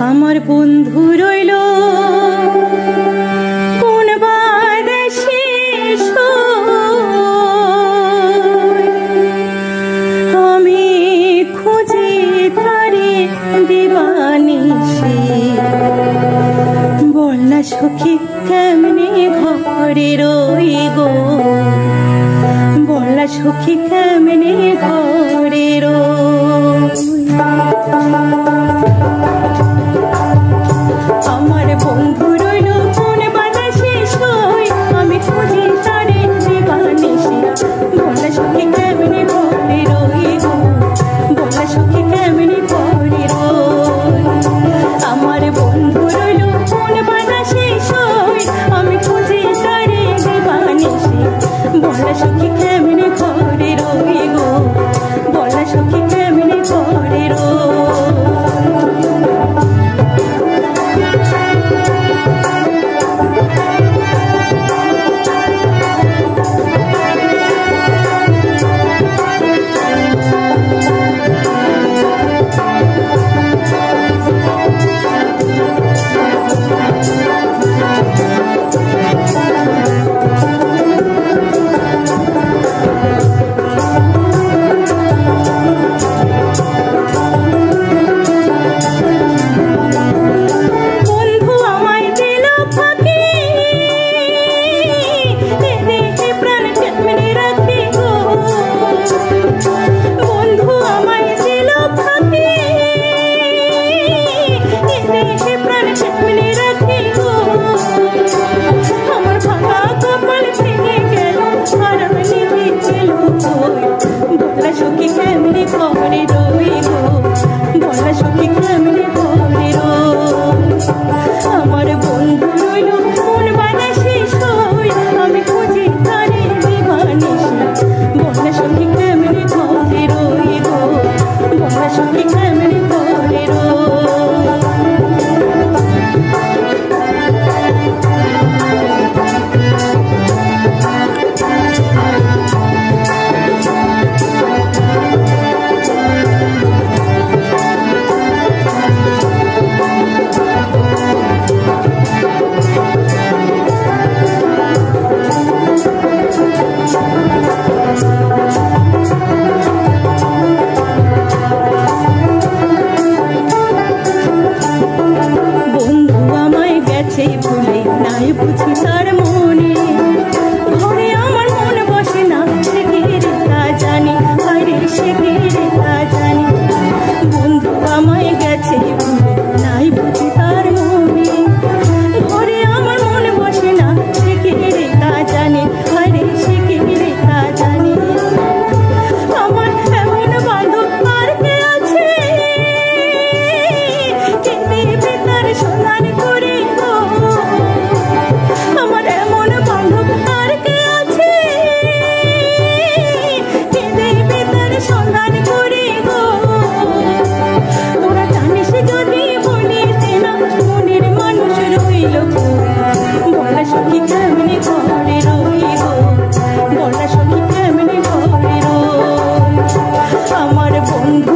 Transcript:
আমার বন্ধু রইল কোন বাদেশে, আমি খুঁজি তারে দিবানিশি। বল না সখী কেমনে ঘরে রই গো, বল না সখী কেমনে ঘরে রই। আমার বন্ধু রইল কোন বাতাসে শোয়, আমি খুঁজি তারে দিবানিশি। বলা সখী কেমনে ঘরে রই গো, বলা সখী কেমনে ঘরে রই। আমার বন্ধু রইল কোন বাতাসে শোয়, আমি খুঁজি তারে দিবানিশি। বলা সখী কেমনে ঘরে রই গো, বলা সখী কেমনে ঘরে রই। ভুলে নাই বুঝি তার মনে, ঘরে আমার মন বসে না, সে কে রে তা জানি, আরে সে কে রে তা জানি। বন্ধু আমায় গেছে ভুলে নাই বুঝি তার মনে, ঘরে আমার মন বসে না, সে কে রে তা জানি, আরে সে কে রে তা জানি। আমার এমন বান্ধব আর কে আছে, কে দেবে তার সন্ধান করে। আমার এমন বান্ধব আর কে আছে, কে দেবে তার সন্ধান করে গো। তোরা জানিস যদি বলিতে না, মনের মানুষ রইল বলা সখী কেমনে ঘরে রই গো, বলা সখী কেমনে ঘরে রই। আমার বন্ধু